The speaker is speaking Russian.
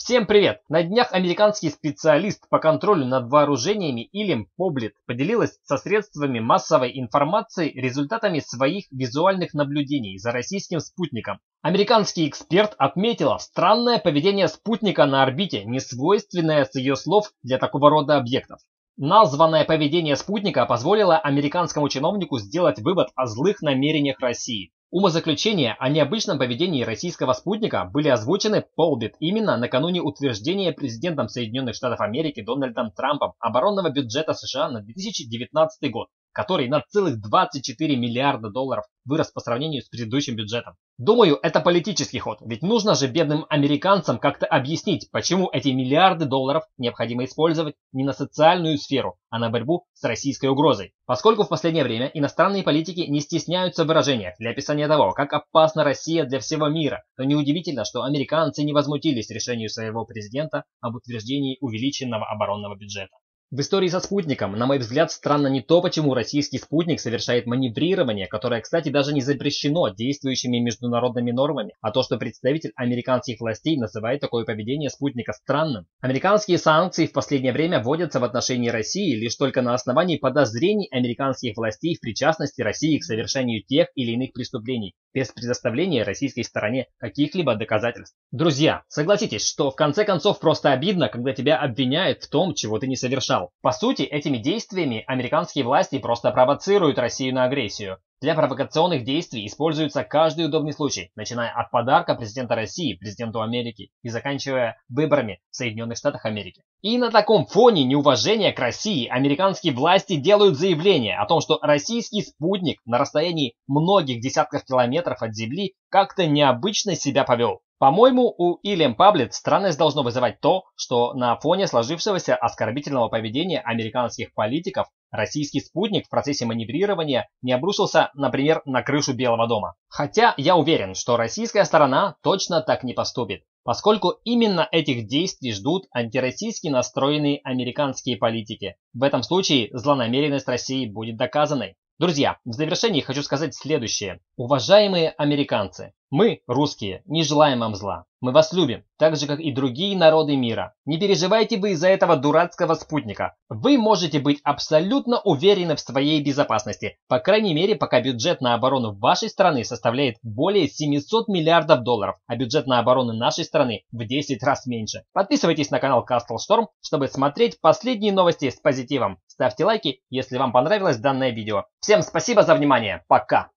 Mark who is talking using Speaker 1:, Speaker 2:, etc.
Speaker 1: Всем привет! На днях американский специалист по контролю над вооружениями Илем Поблет поделилась со средствами массовой информации результатами своих визуальных наблюдений за российским спутником. Американский эксперт отметила странное поведение спутника на орбите, несвойственное с ее слов для такого рода объектов. Названное поведение спутника позволило американскому чиновнику сделать вывод о злых намерениях России. Умозаключения о необычном поведении российского спутника были озвучены Полбет именно накануне утверждения президентом Соединенных Штатов Америки Дональдом Трампом оборонного бюджета США на 2019 год, который на целых 24 миллиарда долларов вырос по сравнению с предыдущим бюджетом. Думаю, это политический ход, ведь нужно же бедным американцам как-то объяснить, почему эти миллиарды долларов необходимо использовать не на социальную сферу, а на борьбу с российской угрозой. Поскольку в последнее время иностранные политики не стесняются в выражениях для описания того, как опасна Россия для всего мира, то неудивительно, что американцы не возмутились решению своего президента об утверждении увеличенного оборонного бюджета. В истории со спутником, на мой взгляд, странно не то, почему российский спутник совершает маневрирование, которое, кстати, даже не запрещено действующими международными нормами, а то, что представитель американских властей называет такое поведение спутника странным. Американские санкции в последнее время вводятся в отношении России лишь только на основании подозрений американских властей в причастности России к совершению тех или иных преступлений, без предоставления российской стороне каких-либо доказательств. Друзья, согласитесь, что в конце концов просто обидно, когда тебя обвиняют в том, чего ты не совершал. По сути, этими действиями американские власти просто провоцируют Россию на агрессию. Для провокационных действий используется каждый удобный случай, начиная от подарка президента России президенту Америки и заканчивая выборами в Соединенных Штатах Америки. И на таком фоне неуважения к России американские власти делают заявление о том, что российский спутник на расстоянии многих десятков километров от Земли как-то необычно себя повел. По-моему, у Илем Поблет странность должно вызывать то, что на фоне сложившегося оскорбительного поведения американских политиков российский спутник в процессе маневрирования не обрушился, например, на крышу Белого дома. Хотя я уверен, что российская сторона точно так не поступит, поскольку именно этих действий ждут антироссийски настроенные американские политики. В этом случае злонамеренность России будет доказанной. Друзья, в завершении хочу сказать следующее. Уважаемые американцы, мы, русские, не желаем вам зла. Мы вас любим, так же как и другие народы мира. Не переживайте вы из-за этого дурацкого спутника. Вы можете быть абсолютно уверены в своей безопасности. По крайней мере, пока бюджет на оборону вашей страны составляет более 700 миллиардов долларов, а бюджет на оборону нашей страны в 10 раз меньше. Подписывайтесь на канал Castle Storm, чтобы смотреть последние новости с позитивом. Ставьте лайки, если вам понравилось данное видео. Всем спасибо за внимание. Пока.